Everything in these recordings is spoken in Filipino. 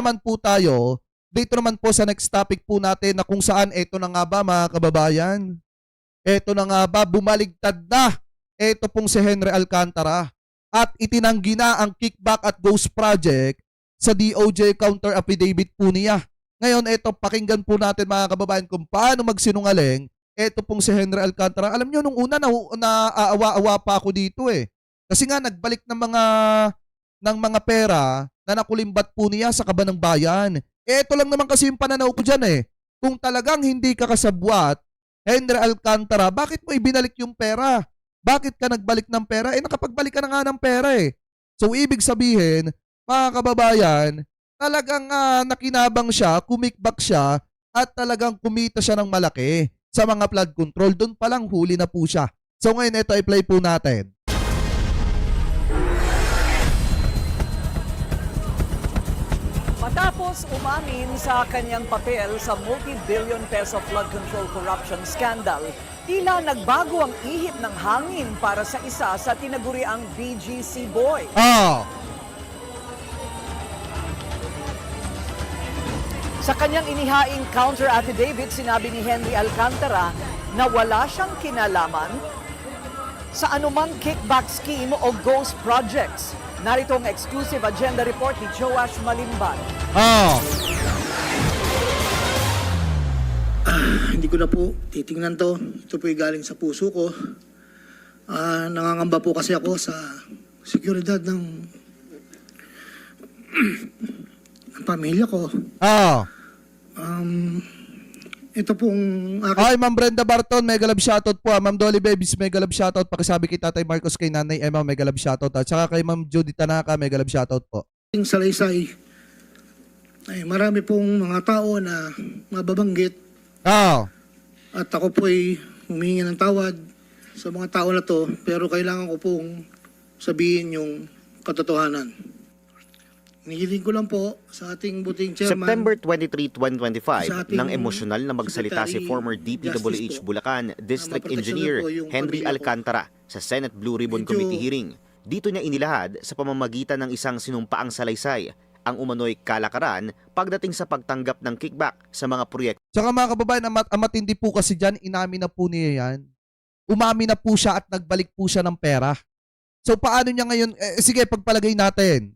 naman po tayo, dito naman po sa next topic po natin na kung saan ito na nga ba mga kababayan, ito na nga ba bumaligtad na ito pong si Henry Alcantara at itinanggi na ang kickback at ghost project sa DOJ counter affidavit po niya. Ngayon, ito pakinggan po natin mga kababayan kung paano magsinungaling ito pong si Henry Alcantara. Alam nyo, nung una naaawa-awa pa ako dito eh. Kasi nga nagbalik ng mga pera na nakulimbat po niya sa kaban ng bayan. Ito lang naman kasi yung pananaw ko dyan eh. Kung talagang hindi ka kasabwat, Henry Alcantara, bakit mo ibinalik yung pera? Bakit ka nagbalik ng pera? Nakapagbalik ka na nga ng pera eh. So, ibig sabihin, mga kababayan, talagang nakinabang siya, kumikbak siya, at talagang kumita siya ng malaki sa mga flood control. Doon palang huli na po siya. So, ngayon, ito i-play po natin. Matapos umamin sa kanyang papel sa multi-billion peso flood control corruption scandal, tila nagbago ang ihip ng hangin para sa isa sa tinaguriang BGC boy. Sa kanyang inihaing counter affidavit, sinabi ni Henry Alcantara na wala siyang kinalaman sa anumang kickback scheme o ghost projects. Narito ang exclusive agenda report ni Joash Malimban. Hindi ko na po titingnan to. Ito po galing sa puso ko. Nangangamba po kasi ako sa seguridad ng pamilya ko. Ito pong Ay, Ma'am Brenda Barton, mega love shoutout po. Ma'am Dolly Babies, mega love shoutout. Pakisabi kay Tatay Marcos, kay Nanay Emma, mega love shoutout. At saka kay Ma'am Judy Tanaka, mega love shoutout po. salaysay ay marami pong mga tao na mababanggit. At ako po ay humingi ng tawad sa mga tao na to, pero kailangan ko pong sabihin yung katotohanan. Hinihiling ko lang po sa ating buting chairman. September 23, 2025, sa ating nang emosyonal na magsalita si former DPWH Bulacan District Engineer Henry Alcantara sa Senate Blue Ribbon Committee hearing. Dito niya inilahad sa pamamagitan ng isang sinumpaang salaysay ang umano'y kalakaran pagdating sa pagtanggap ng kickback sa mga proyekto. Tsaka mga kababayan, matindi po kasi dyan, inamin na po niya yan. Umamin na po siya at nagbalik po siya ng pera. So paano niya ngayon, sige pagpalagay natin,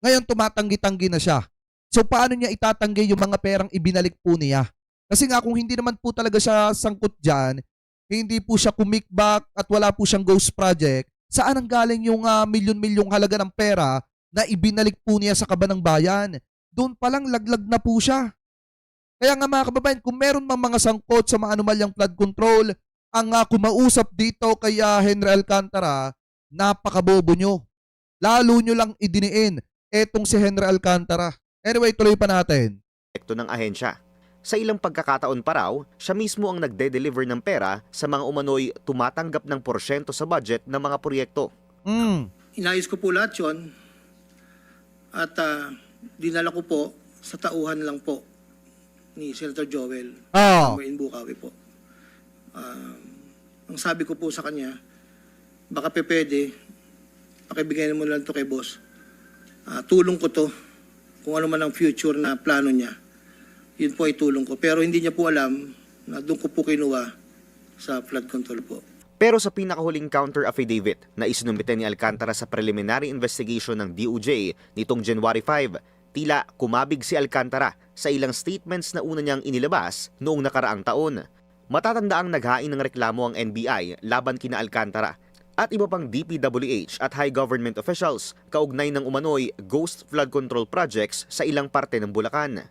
ngayon tumatanggi-tanggi na siya. So paano niya itatanggi yung mga perang ibinalik po niya? Kasi nga kung hindi naman po talaga siya sangkot dyan, hindi po siya kumikback at wala po siyang ghost project, saan ang galing yung milyon-milyong halaga ng pera na ibinalik po niya sa kaban ng bayan? Doon palang laglag na po siya. Kaya nga mga kababayan, kung meron mang mga sangkot sa mga anomalyang flood control, ang kumausap dito kay Henry Alcantara, napakabobo nyo. Lalo nyo lang idiniin etong si Henry Alcantara. Anyway, tuloy pa natin. Ng ahensya. Sa ilang pagkakataon pa raw, siya mismo ang nagde-deliver ng pera sa mga umano'y tumatanggap ng porsyento sa budget ng mga proyekto. Inayos ko po lahat yun at dinala ko po sa tauhan lang po ni Senator Joel in Bukawi po. Ang sabi ko po sa kanya, baka pwede, pakibigay mo lang to kay boss. Tulong ko to, kung ano man ang future na plano niya, yun po ay tulong ko. Pero hindi niya po alam na doon ko po kinuha sa flood control po. Pero sa pinakahuling counter affidavit na isinumite ni Alcantara sa preliminary investigation ng DOJ nitong January 5, tila kumabig si Alcantara sa ilang statements na una niyang inilabas noong nakaraang taon. Matatandaang naghain ng reklamo ang NBI laban kina Alcantara at iba pang DPWH at high government officials kaugnay ng umano'y ghost flood control projects sa ilang parte ng Bulacan.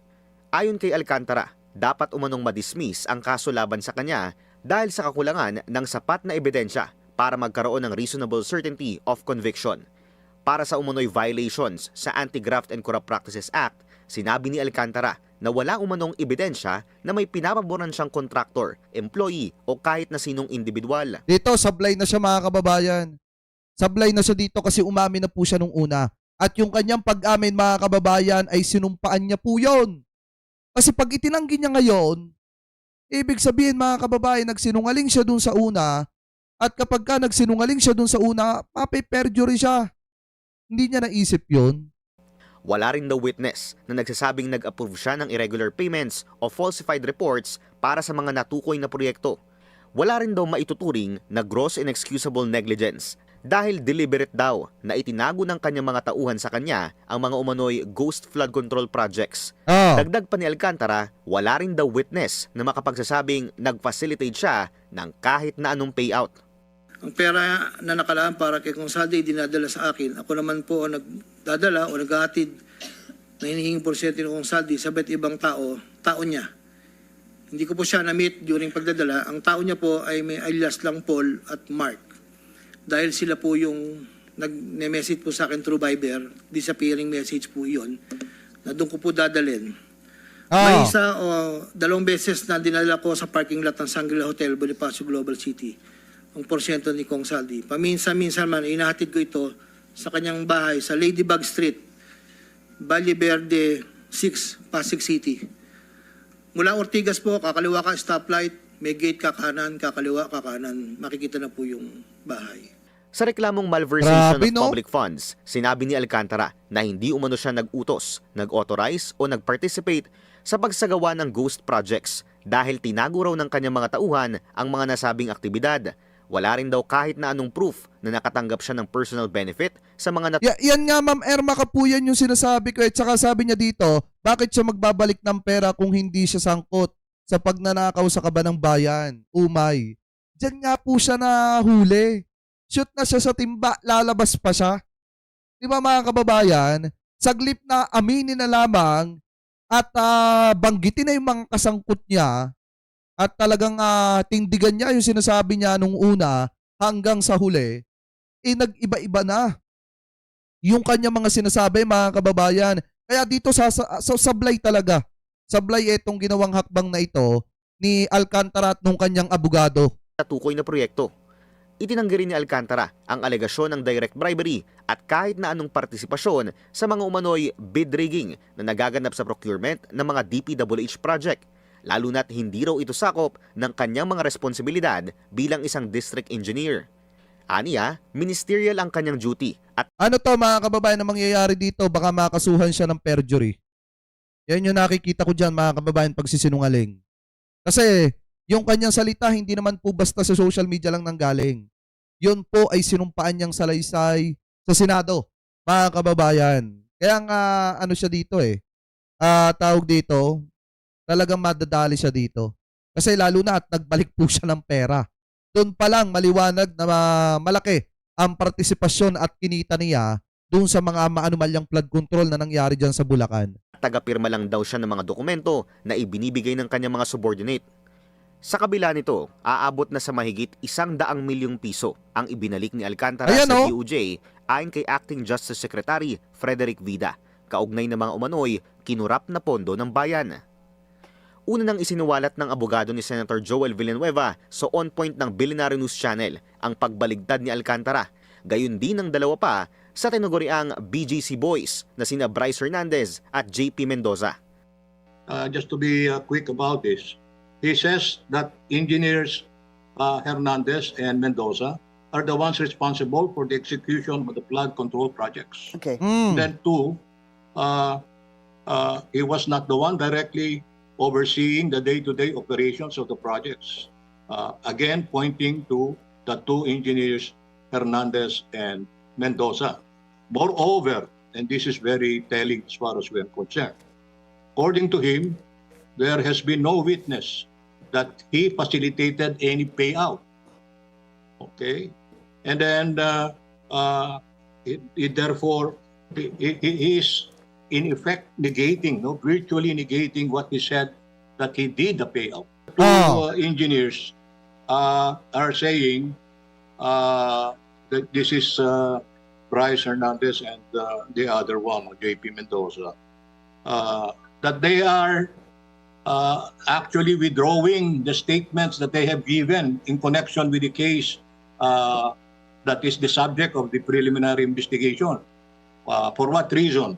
Ayon kay Alcantara, dapat umanong madismiss ang kaso laban sa kanya dahil sa kakulangan ng sapat na ebidensya para magkaroon ng reasonable certainty of conviction. Para sa umano'y violations sa Anti-Graft and Corrupt Practices Act, sinabi ni Alcantara na wala umanong ebidensya na may pinapaboran siyang kontraktor, employee o kahit na sinong individual. Dito, sablay na siya mga kababayan. Sablay na siya dito kasi umamin na po siya nung una. At yung kanyang pag-amin mga kababayan ay sinumpaan niya po yun. Kasi pag itinanggi niya ngayon, ibig sabihin mga kababayan, nagsinungaling siya dun sa una. At kapag ka nagsinungaling siya dun sa una, mape-perjury siya. Hindi niya naisip yun. Wala rin daw witness na nagsasabing nag-approve siya ng irregular payments o falsified reports para sa mga natukoy na proyekto. Wala rin daw maituturing na gross inexcusable negligence dahil deliberate daw na itinago ng kanyang mga tauhan sa kanya ang mga umano'y ghost flood control projects. Dagdag pa ni Alcantara, wala rin daw witness na makapagsasabing nag-facilitate siya ng kahit na anong payout. Ang pera na nakalaan para kay Kong Saldi dinadala sa akin. Ako naman po ang nagdadala o naghahatid na hinihinging porsyento ng Kong Saldi sa iba't ibang tao niya. Hindi ko po siya na-meet during pagdadala. Ang tao niya po ay may alias lang Paul at Mark. Dahil sila po yung nag-message po sa akin through Viber, disappearing message po yun, na doon ko po dadalhin. May isa o 2 beses na dinala ko sa parking lot ng Shangri-La Hotel, Bonifacio Global City, ang porsyento ni Kong Saldi. Paminsan-minsan man, inahatid ko ito sa kanyang bahay sa Ladybug Street, Valle Verde 6, Pasig City. Mula Ortigas po, kakaliwa ka stoplight, may gate ka kanan, kakaliwa ka kanan, makikita na po yung bahay. Sa reklamong malversation Grabe, of no? public funds, sinabi ni Alcantara na hindi umano siya nag-utos, nag-authorize o nag-participate sa pagsagawa ng ghost projects dahil tinago raw ng kanyang mga tauhan ang mga nasabing aktibidad. Wala rin daw kahit na anong proof na nakatanggap siya ng personal benefit sa mga Yan nga, Ma'am Erma Kapuyan yung sinasabi ko. At saka sabi niya dito, bakit siya magbabalik ng pera kung hindi siya sangkot sa pagnanakaw sa kaban ng bayan? Umay. Diyan nga po siya nahuli. Shoot na siya sa timba, lalabas pa siya. Di ba mga kababayan? Saglit na aminin na lamang at banggitin na yung mga kasangkot niya at talagang tindigan niya yung sinasabi niya nung una hanggang sa huli, nag-iba-iba na yung kanya mga sinasabi, mga kababayan. Kaya dito sa sablay talaga. Sablay itong ginawang hakbang na ito ni Alcantara at nung kanyang abogado. natukoy na proyekto. Itinanggi rin ni Alcantara ang alegasyon ng direct bribery at kahit na anong partisipasyon sa mga umano'y bid rigging na nagaganap sa procurement ng mga DPWH project, lalo na't hindi raw ito sakop ng kanyang mga responsibilidad bilang isang district engineer. Aniya, ministerial ang kanyang duty at Ano to mga kababayan na mangyayari dito? Baka makasuhan siya ng perjury. Yan yung nakikita ko dyan mga kababayan pagsisinungaling. Kasi yung kanyang salita hindi naman po basta sa social media lang nanggaling. Yun po ay sinumpaan niyang salaysay sa Senado, mga kababayan. Kaya nga ano siya dito tawag dito, talagang madadali siya dito. Kasi lalo na at nagbalik po siya ng pera. Doon pa lang maliwanag na malaki ang partisipasyon at kinita niya doon sa mga maanumalyang flood control na nangyari dyan sa Bulacan. tagapirma lang daw siya ng mga dokumento na ibinibigay ng kanyang mga subordinate. Sa kabila nito, aabot na sa mahigit 100 milyong piso ang ibinalik ni Alcantara Ayan, sa oh. DOJ ayon kay Acting Justice Secretary Frederick Vida, kaugnay ng mga umano'y kinurap na pondo ng bayan. Una nang isinuwalat ng abogado ni Senator Joel Villanueva sa On Point ng Billionaire News Channel ang pagbaligtad ni Alcantara, gayon din ng dalawa pa sa tinaguriang BGC Boys na sina Bryce Hernandez at JP Mendoza. Just to be quick about this, he says that engineers Hernandez and Mendoza are the ones responsible for the execution of the flood control projects. Okay. Then two, he was not the one directly overseeing the day-to-day operations of the projects. Again, pointing to the two engineers, Hernandez and Mendoza. Moreover, and this is very telling as far as we are concerned, according to him, there has been no witness that he facilitated any payout. Okay? And then, therefore, he is in effect negating, virtually negating what he said that he did the payout. Two engineers are saying that this is Bryce Hernandez and the other one, JP Mendoza, that they are actually withdrawing the statements that they have given in connection with the case that is the subject of the preliminary investigation. For what reason?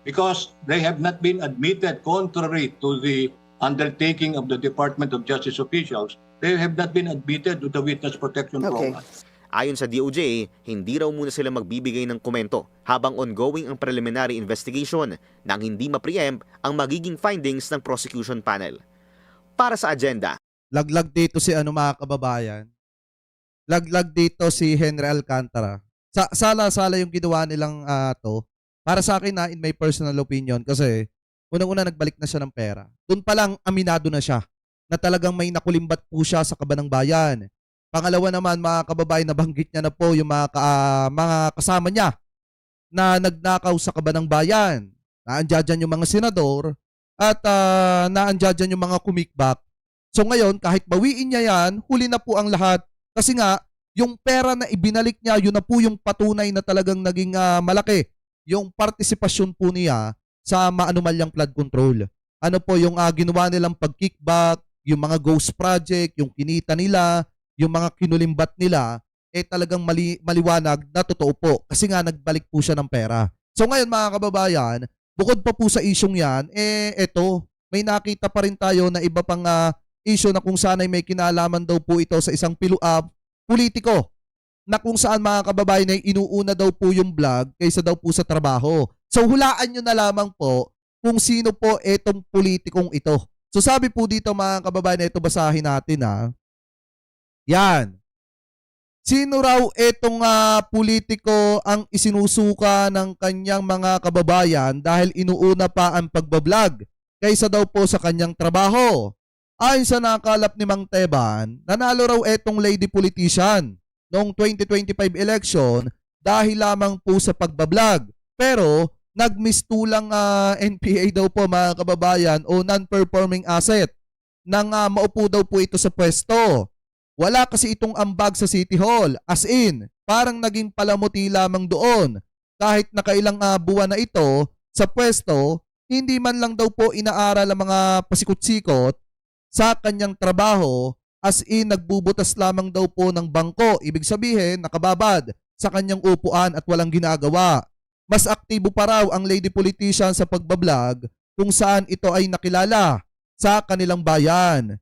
Because they have not been admitted, contrary to the undertaking of the Department of Justice officials, they have not been admitted to the witness protection program. Ayon sa DOJ, hindi raw muna sila magbibigay ng komento habang ongoing ang preliminary investigation nang hindi ma-preempt ang magiging findings ng prosecution panel. Para sa agenda, Laglag dito si mga kababayan. Laglag dito si Henry Alcantara. Sala-sala yung ginawa nilang to. Para sa akin in my personal opinion, kasi unang-una nagbalik na siya ng pera. Doon pa lang aminado na siya na talagang may nakulimbat po siya sa kaba ng bayan. Pangalawa naman, mga kababayan, nabanggit niya na po yung mga kasama niya na nagnakaw sa kaba ng bayan. Naandyan dyan yung mga senador at naandyan dyan yung mga kumikbak. So ngayon, kahit bawiin niya yan, huli na po ang lahat. Kasi nga, yung pera na ibinalik niya, yun na po yung patunay na talagang naging malaki. Yung partisipasyon po niya sa maanumalyang flood control. Ano po yung ginawa nilang pag-kickback, yung mga ghost project, yung kinita nila, yung mga kinulimbat nila, talagang maliwanag na totoo po. Kasi nga nagbalik po siya ng pera. So ngayon mga kababayan, bukod pa po sa isyong yan, eto, may nakita pa rin tayo na iba pang issue na kung saan ay may kinalaman daw po ito sa isang politiko na kung saan mga kababayan ay inuuna daw po yung vlog kaysa daw po sa trabaho. So hulaan nyo na lamang po kung sino po etong politikong ito. So sabi po dito mga kababayan, ito basahin natin Yan. Sino raw etong politiko ang isinusuka ng kanyang mga kababayan dahil inuuna pa ang pagbablog kaysa daw po sa kanyang trabaho? Ayon sa nakalap ni Mang Teban, nanalo raw etong lady politician noong 2025 election dahil lamang po sa pagbablog. Pero nagmistulang NPA daw po mga kababayan o non-performing asset nang maupo daw po ito sa pwesto. Wala kasi itong ambag sa City Hall. As in, parang naging palamuti lamang doon. Kahit nakailang buwan na ito sa pwesto, hindi man lang daw po inaaral ang mga pasikot-sikot sa kanyang trabaho. As in, nagbubutas lamang daw po ng bangko. Ibig sabihin, nakababad sa kanyang upuan at walang ginagawa. Mas aktibo pa raw ang lady politician sa pagbablog kung saan ito ay nakilala sa kanilang bayan.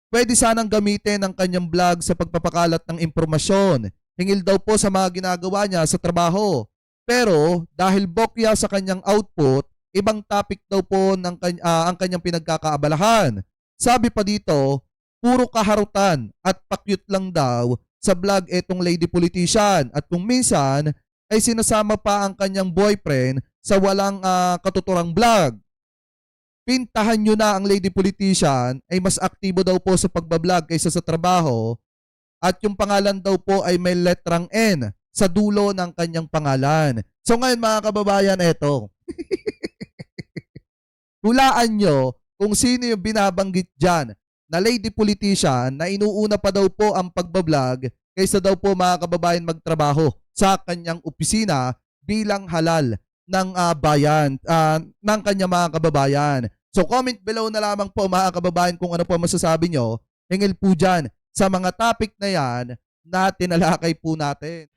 Pwede sanang gamitin ang kanyang vlog sa pagpapakalat ng impormasyon. Hingil daw po sa mga ginagawa niya sa trabaho. Pero dahil bokya sa kanyang output, ibang topic daw po ang kanyang pinagkakaabalahan. Sabi pa dito, puro kaharutan at pakyut lang daw sa vlog etong lady politician. At kung minsan ay sinasama pa ang kanyang boyfriend sa walang katuturang vlog. Pintahan nyo na ang lady politician ay mas aktibo daw po sa pagbablog kaysa sa trabaho at yung pangalan daw po ay may letrang N sa dulo ng kanyang pangalan. So ngayon mga kababayan, eto. Hulaan nyo kung sino yung binabanggit dyan na lady politician na inuuna pa daw po ang pagbablog kaysa daw po mga kababayan magtrabaho sa kanyang opisina bilang halal ng bayan, ng kanyang mga kababayan. So comment below na lamang po mga kababayan kung ano po masasabi nyo. Hingil po dyan sa mga topic na yan na tinalakay po natin.